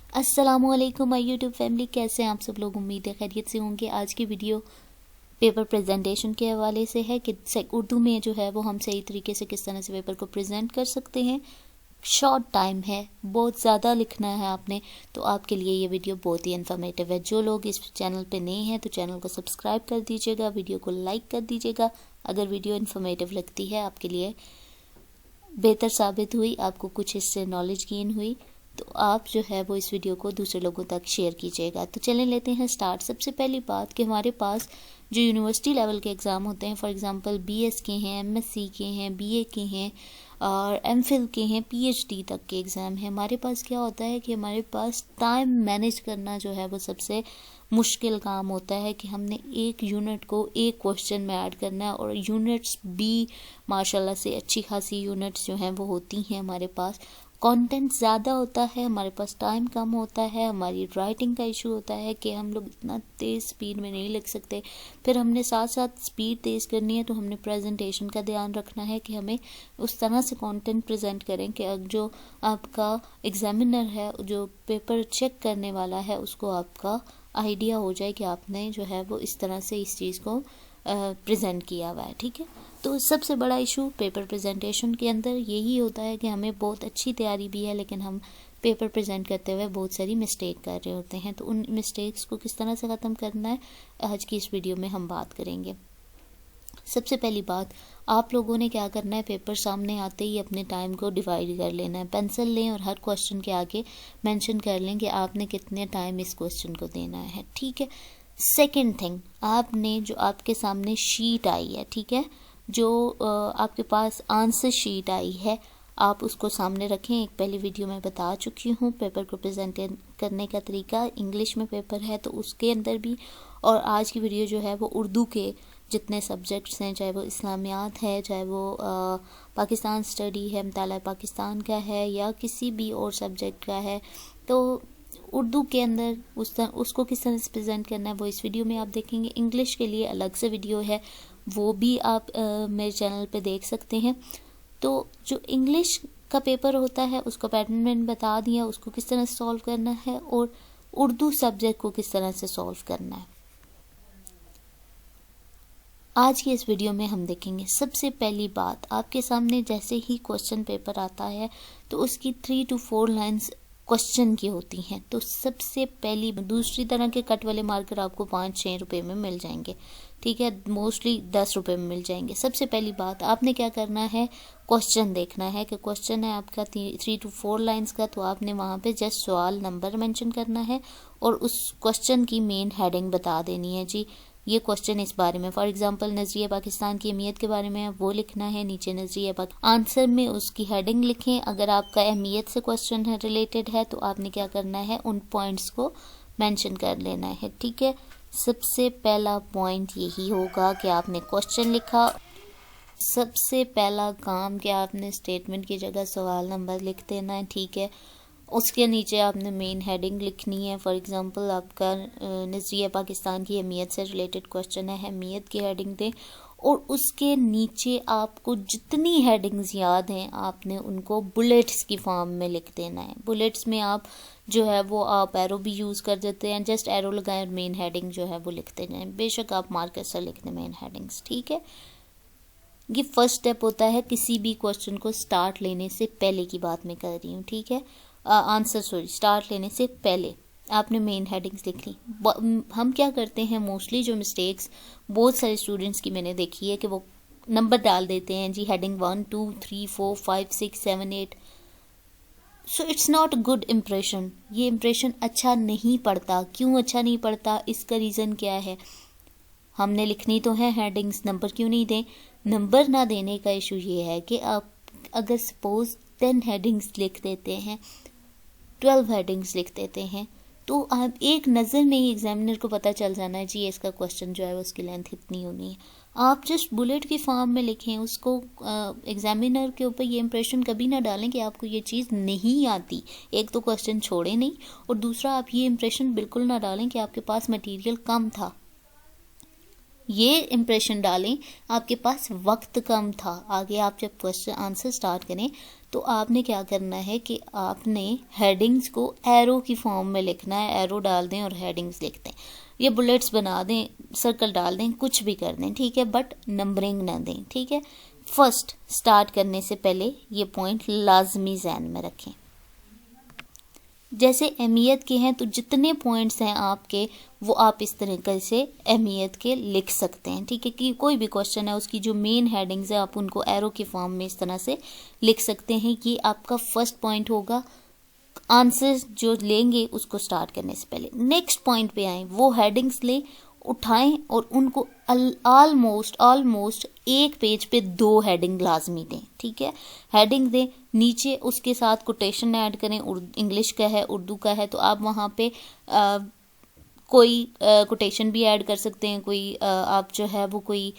अस्सलामुअलैकुम my YouTube family, कैसे हैं आप सब लोग। उम्मीद है खैरियत से होंगे। आज की वीडियो पेपर प्रेजेंटेशन के हवाले से है कि उर्दू में जो है वो हम सही तरीके से किस तरह से पेपर को प्रेजेंट कर सकते हैं। शॉर्ट टाइम है, बहुत ज़्यादा लिखना है आपने, तो आपके लिए ये वीडियो बहुत ही इन्फॉर्मेटिव है। जो लोग इस चैनल पे नए हैं तो चैनल को सब्सक्राइब कर दीजिएगा, वीडियो को लाइक कर दीजिएगा। अगर वीडियो इन्फॉर्मेटिव लगती है, आपके लिए बेहतर साबित हुई, आपको कुछ इससे नॉलेज गेन हुई, तो आप जो है वो इस वीडियो को दूसरे लोगों तक शेयर कीजिएगा। तो चलें लेते हैं स्टार्ट। सबसे पहली बात कि हमारे पास जो यूनिवर्सिटी लेवल के एग्ज़ाम होते हैं, फॉर एग्जांपल बीएस के हैं, एमएससी के हैं, बीए के हैं और एमफिल के हैं, पीएचडी तक के एग्ज़ाम हैं। हमारे पास क्या होता है कि हमारे पास टाइम मैनेज करना जो है वो सबसे मुश्किल काम होता है कि हमने एक यूनिट को एक क्वेश्चन में ऐड करना है, और यूनिट्स भी माशाल्लाह से अच्छी खासी यूनिट्स जो हैं वो होती हैं हमारे पास। कंटेंट ज़्यादा होता है, हमारे पास टाइम कम होता है, हमारी राइटिंग का इशू होता है कि हम लोग इतना तेज़ स्पीड में नहीं लिख सकते। फिर हमने साथ साथ स्पीड तेज़ करनी है, तो हमने प्रेजेंटेशन का ध्यान रखना है कि हमें उस तरह से कंटेंट प्रेजेंट करें कि जो आपका एग्जामिनर है, जो पेपर चेक करने वाला है, उसको आपका आइडिया हो जाए कि आपने जो है वो इस तरह से इस चीज़ को प्रेजेंट किया हुआ है। ठीक है, तो सबसे बड़ा इशू पेपर प्रेजेंटेशन के अंदर यही होता है कि हमें बहुत अच्छी तैयारी भी है, लेकिन हम पेपर प्रेजेंट करते हुए बहुत सारी मिस्टेक कर रहे होते हैं। तो उन मिस्टेक्स को किस तरह से ख़त्म करना है, आज की इस वीडियो में हम बात करेंगे। सबसे पहली बात, आप लोगों ने क्या करना है, पेपर सामने आते ही अपने टाइम को डिवाइड कर लेना है। पेंसिल लें और हर क्वेश्चन के आगे मेंशन कर लें कि आपने कितने टाइम इस क्वेश्चन को देना है। ठीक है। सेकंड थिंग, आपने जो आपके सामने शीट आई है, ठीक है, जो आपके पास आंसर शीट आई है, आप उसको सामने रखें। एक पहली वीडियो में बता चुकी हूँ पेपर को प्रेजेंट करने का तरीका। इंग्लिश में पेपर है तो उसके अंदर भी, और आज की वीडियो जो है वो उर्दू के जितने सब्जेक्ट्स हैं, चाहे वो इस्लामियात है, चाहे वो पाकिस्तान स्टडी है, मुताला पाकिस्तान का है, या किसी भी और सब्जेक्ट का है, तो उर्दू के अंदर उसको किस तरह से प्रेजेंट करना है वो इस वीडियो में आप देखेंगे। इंग्लिश के लिए अलग से वीडियो है, वो भी आप मेरे चैनल पे देख सकते हैं। तो जो इंग्लिश का पेपर होता है उसका पैटर्न मैंने बता दिया, उसको किस तरह से सॉल्व करना है, और उर्दू सब्जेक्ट को किस तरह से सॉल्व करना है आज की इस वीडियो में हम देखेंगे। सबसे पहली बात, आपके सामने जैसे ही क्वेश्चन पेपर आता है तो उसकी 3 to 4 लाइंस क्वेश्चन की होती हैं। तो सबसे पहली, दूसरी तरह के कट वाले मार्कर आपको 5-6 रुपए में मिल जाएंगे, ठीक है, मोस्टली 10 रुपए में मिल जाएंगे। सबसे पहली बात, आपने क्या करना है, क्वेश्चन देखना है कि क्वेश्चन है आपका 3 to 4 लाइंस का, तो आपने वहाँ पे जस्ट सवाल नंबर मेंशन करना है और उस क्वेश्चन की मेन हेडिंग बता देनी है। जी, ये क्वेश्चन इस बारे में, फॉर एग्जांपल नजरिया पाकिस्तान की अहमियत के बारे में वो लिखना है, नीचे नजरिया आंसर में उसकी हेडिंग लिखें। अगर आपका अहमियत से क्वेश्चन है, रिलेटेड है, तो आपने क्या करना है, उन पॉइंट्स को मेंशन कर लेना है। ठीक है, सबसे पहला पॉइंट यही होगा कि आपने क्वेश्चन लिखा। सबसे पहला काम कि आपने स्टेटमेंट की जगह सवाल नंबर लिख देना है। ठीक है, उसके नीचे आपने मेन हेडिंग लिखनी है। फॉर एग्जांपल आपका नजरिया पाकिस्तान की अहमियत से रिलेटेड क्वेश्चन है, अहमियत की हेडिंग दें, और उसके नीचे आपको जितनी हेडिंग्स याद हैं आपने उनको बुलेट्स की फॉर्म में लिख देना है। बुलेट्स में आप जो है वो आप एरो भी यूज़ कर देते हैं, जस्ट एरो लगाएं और मेन हेडिंग जो है वो लिख देना है। बेशक आप मार्कर से लिख दें मेन हेडिंग्स। ठीक है, ये फर्स्ट स्टेप होता है किसी भी क्वेश्चन को स्टार्ट लेने से पहले की बात मैं कर रही हूँ। ठीक है, स्टार्ट लेने से पहले आपने मेन हेडिंग्स लिख ली। हम क्या करते हैं, मोस्टली जो मिस्टेक्स बहुत सारे स्टूडेंट्स की मैंने देखी है कि वो नंबर डाल देते हैं, जी heading 1 2 3 4 5 6 7 8। So it's not good impression. ये इम्प्रेशन अच्छा नहीं पड़ता। क्यों अच्छा नहीं पड़ता, इसका रीज़न क्या है, हमने लिखनी तो है हेडिंग्स, नंबर क्यों नहीं दें। नंबर ना देने का इशू ये है कि आप अगर सपोज 10 हेडिंग्स लिख देते हैं, 12 हेडिंग्स लिख देते हैं, तो आप एक नज़र में ही एग्जामिनर को पता चल जाना है जी इसका क्वेश्चन जो है उसकी लेंथ इतनी होनी है। आप जस्ट बुलेट की फॉर्म में लिखें उसको। एग्जामिनर के ऊपर ये इंप्रेशन कभी ना डालें कि आपको ये चीज़ नहीं आती। एक तो क्वेश्चन छोड़े नहीं, और दूसरा आप ये इंप्रेशन बिल्कुल ना डालें कि आपके पास मटेरियल कम था। ये इम्प्रेशन डालें, आपके पास वक्त कम था। आगे आप जब क्वेश्चन आंसर स्टार्ट करें तो आपने क्या करना है कि आपने हेडिंग्स को एरो की फॉर्म में लिखना है। एरो डाल दें और हेडिंग्स लिख दें, ये बुलेट्स बना दें, सर्कल डाल दें, कुछ भी कर दें, ठीक है, बट नंबरिंग ना दें, ठीक है। फर्स्ट स्टार्ट करने से पहले ये पॉइंट लाजमी ज़हन में रखें। जैसे अहमियत के हैं तो जितने पॉइंट्स हैं आपके वो आप इस तरीके से अहमियत के लिख सकते हैं, ठीक है। कि कोई भी क्वेश्चन है उसकी जो मेन हेडिंग्स है आप उनको एरो की फॉर्म में इस तरह से लिख सकते हैं कि आपका फर्स्ट पॉइंट होगा। आंसर जो लेंगे उसको स्टार्ट करने से पहले नेक्स्ट पॉइंट पे आए, वो हेडिंग्स ले उठाएं और उनको ऑलमोस्ट एक पेज पे 2 हेडिंग लाजमी दें, ठीक है। हेडिंग दें, नीचे उसके साथ कोटेशन ऐड करें। इंग्लिश का है, उर्दू का है तो आप वहाँ पे कोई कोटेशन भी ऐड कर सकते हैं, कोई आप जो है वो कोई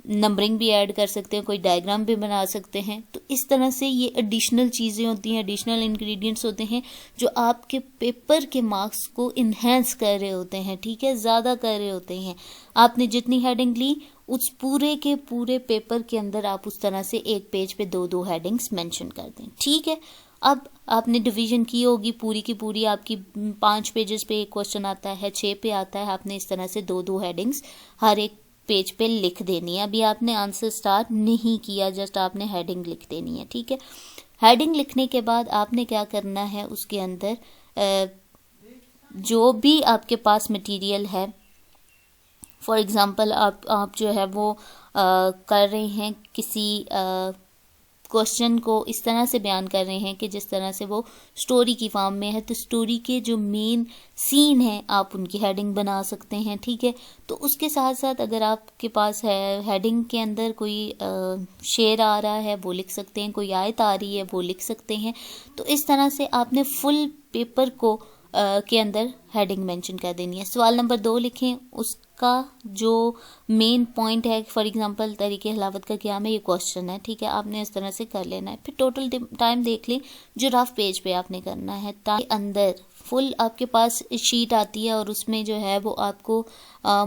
नंबरिंग भी ऐड कर सकते हैं, कोई डायग्राम भी बना सकते हैं। तो इस तरह से ये एडिशनल चीज़ें होती हैं, एडिशनल इंग्रेडिएंट्स होते हैं जो आपके पेपर के मार्क्स को इन्हेंस कर रहे होते हैं, ठीक है, ज़्यादा कर रहे होते हैं। आपने जितनी हेडिंग ली उस पूरे के पूरे पेपर के अंदर आप उस तरह से एक पेज पे 2 हेडिंग्स मेंशन कर दें, ठीक है। अब आपने डिवीजन की होगी पूरी की पूरी, आपकी 5 पेजेस पे एक क्वेश्चन आता है, 6 पे आता है, आपने इस तरह से 2 हेडिंग्स हर एक पेज पे लिख देनी है। अभी आपने आंसर स्टार्ट नहीं किया, जस्ट आपने हेडिंग लिख देनी है, ठीक है। हेडिंग लिखने के बाद आपने क्या करना है, उसके अंदर जो भी आपके पास मटेरियल है, फॉर एग्जांपल आप जो है वो कर रहे हैं किसी क्वेश्चन को इस तरह से बयान कर रहे हैं कि जिस तरह से वो स्टोरी की फॉर्म में है, तो स्टोरी के जो मेन सीन है आप उनकी हेडिंग बना सकते हैं, ठीक है। तो उसके साथ साथ अगर आपके पास है हेडिंग के अंदर कोई शेर आ रहा है वो लिख सकते हैं, कोई आयत आ रही है वो लिख सकते हैं। तो इस तरह से आपने फुल पेपर को के अंदर हेडिंग मेंशन कर देनी है। सवाल नंबर 2 लिखें, उसका जो मेन पॉइंट है, फॉर एग्जांपल तरीके हिलावत का क्या है, ये क्वेश्चन है, ठीक है, आपने इस तरह से कर लेना है। फिर टोटल टाइम देख लें जो रफ पेज पे आपने करना है, ताकि अंदर फुल आपके पास शीट आती है और उसमें जो है वो आपको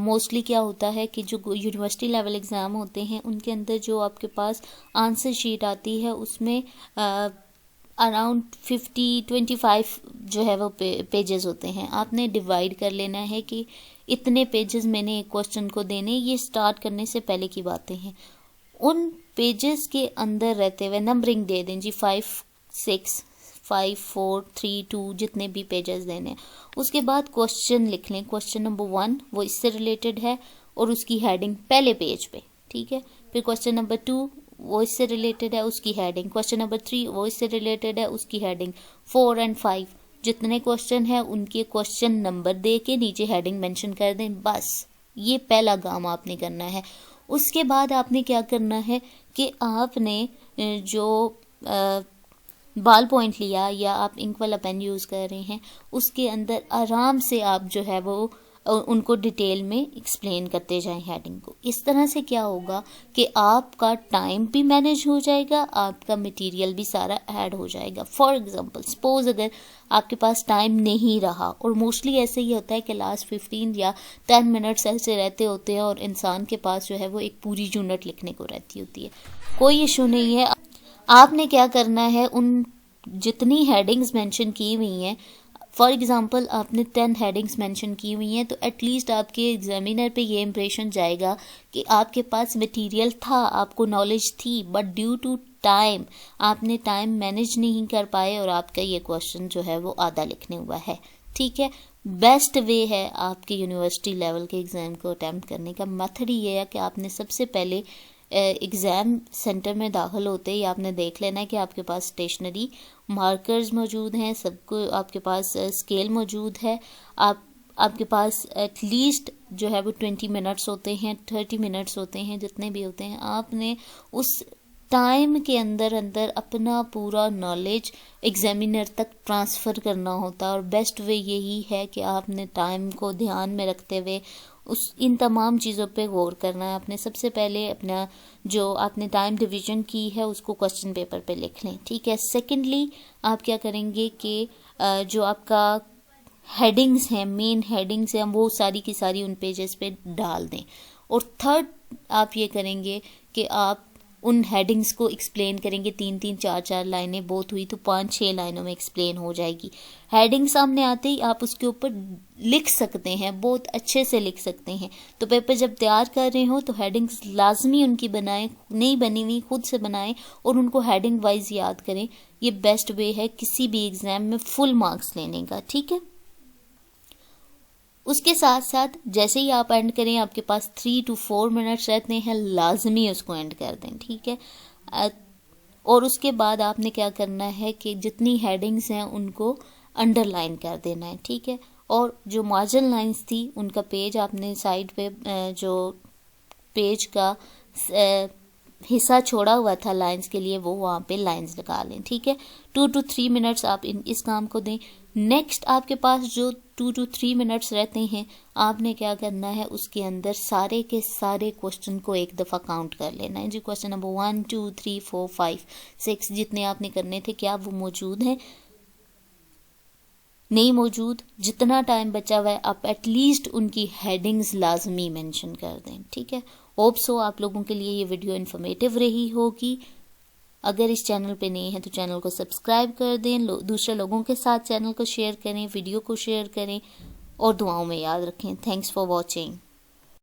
मोस्टली क्या होता है कि जो यूनिवर्सिटी लेवल एग्ज़ाम होते हैं उनके अंदर जो आपके पास आंसर शीट आती है उसमें अराउंड 25 जो है वो पेजेस होते हैं। आपने डिवाइड कर लेना है कि इतने पेजेस मैंने एक क्वेश्चन को देने, ये स्टार्ट करने से पहले की बातें हैं। उन पेजेस के अंदर रहते हुए नंबरिंग दे दें जी, 5, 6, 5, 4, 3, 2 जितने भी पेजेस देने। उसके बाद क्वेश्चन लिख लें, क्वेश्चन नंबर 1 वो इससे रिलेटेड है और उसकी हेडिंग पहले पेज पे, ठीक है। फिर क्वेश्चन नंबर 2 वो इससे रिलेटेड है, उसकी हेडिंग। क्वेश्चन नंबर 3 वो इससे रिलेटेड है, उसकी हेडिंग। 4 और 5 जितने क्वेश्चन है उनके क्वेश्चन नंबर दे के नीचे हेडिंग मेंशन कर दें। बस ये पहला काम आपने करना है। उसके बाद आपने क्या करना है कि आपने जो बाल पॉइंट लिया या आप इंक वाला पेन यूज़ कर रहे हैं उसके अंदर आराम से आप जो है वो उनको डिटेल में एक्सप्लेन करते जाएं हेडिंग को। इस तरह से क्या होगा कि आपका टाइम भी मैनेज हो जाएगा, आपका मटेरियल भी सारा ऐड हो जाएगा। फॉर एग्जांपल सपोज अगर आपके पास टाइम नहीं रहा, और मोस्टली ऐसे ही होता है कि लास्ट 15 या 10 मिनट्स ऐसे रहते होते हैं और इंसान के पास जो है वो एक पूरी यूनिट लिखने को रहती होती है, कोई इशू नहीं है। आपने क्या करना है, उन जितनी हेडिंग्स मेंशन की हुई हैं, फॉर एग्ज़ाम्पल आपने 10 हेडिंग्स मेंशन की हुई हैं, तो एटलीस्ट आपके एग्जामिनर पे ये इम्प्रेशन जाएगा कि आपके पास मटेरियल था, आपको नॉलेज थी, बट ड्यू टू टाइम आपने टाइम मैनेज नहीं कर पाए और आपका ये क्वेश्चन जो है वो आधा लिखने हुआ है, ठीक है। बेस्ट वे है आपके यूनिवर्सिटी लेवल के एग्ज़ाम को अटैम्प्ट करने का मेथड ये है कि आपने सबसे पहले एग्ज़ाम सेंटर में दाखिल होते ही आपने देख लेना है कि आपके पास स्टेशनरी मार्कर्स मौजूद हैं, सबको आपके पास स्केल मौजूद है, आपके पास एटलीस्ट जो है वो 20 मिनट्स होते हैं, 30 मिनट्स होते हैं, जितने भी होते हैं, आपने उस टाइम के अंदर अपना पूरा नॉलेज एग्जामिनर तक ट्रांसफ़र करना होता है। और बेस्ट वे यही है कि आपने टाइम को ध्यान में रखते हुए इन तमाम चीज़ों पे गौर करना है। आपने सबसे पहले अपना जो आपने टाइम डिवीज़न की है उसको क्वेश्चन पेपर पे लिख लें, ठीक है। सेकेंडली आप क्या करेंगे कि जो आपका हेडिंग्स हैं, मेन हेडिंग्स हैं, वो सारी की सारी उन पेजेस पे डाल दें। और थर्ड आप ये करेंगे कि आप उन हेडिंग्स को एक्सप्लेन करेंगे, 3-3 4-4 लाइनें बहुत हुई तो 5-6 लाइनों में एक्सप्लेन हो जाएगी। हेडिंग सामने आते ही आप उसके ऊपर लिख सकते हैं, बहुत अच्छे से लिख सकते हैं। तो पेपर जब तैयार कर रहे हो तो हेडिंग्स लाजमी उनकी बनाएं, नहीं बनी हुई खुद से बनाएं और उनको हेडिंग वाइज याद करें। ये बेस्ट वे है किसी भी एग्जाम में फुल मार्क्स लेने का, ठीक है। उसके साथ साथ जैसे ही आप एंड करें, आपके पास 3 to 4 मिनट्स रहते हैं, लाजमी उसको एंड कर दें, ठीक है। और उसके बाद आपने क्या करना है कि जितनी हेडिंग्स हैं उनको अंडरलाइन कर देना है, ठीक है। और जो मार्जिन लाइंस थी उनका पेज आपने साइड पे जो पेज का हिस्सा छोड़ा हुआ था लाइंस के लिए, वो वहाँ पे लाइंस लगा लें, ठीक है। 2 to 3 मिनट्स आप इस काम को दें। नेक्स्ट आपके पास जो 2 to 3 मिनट्स रहते हैं, आपने क्या करना है, उसके अंदर सारे के सारे क्वेश्चन को एक दफ़ा काउंट कर लेना है जी। क्वेश्चन नंबर 1 2 3 4 5 6 जितने आपने करने थे, क्या वो मौजूद हैं? नहीं मौजूद, जितना टाइम बचा हुआ है आप एटलीस्ट उनकी हेडिंग्स लाजमी मेंशन कर दें, ठीक है। होप सो आप लोगों के लिए ये वीडियो इन्फॉर्मेटिव रही होगी। अगर इस चैनल पे नए हैं तो चैनल को सब्सक्राइब कर दें, दूसरे लोगों के साथ चैनल को शेयर करें, वीडियो को शेयर करें और दुआओं में याद रखें। Thanks for watching.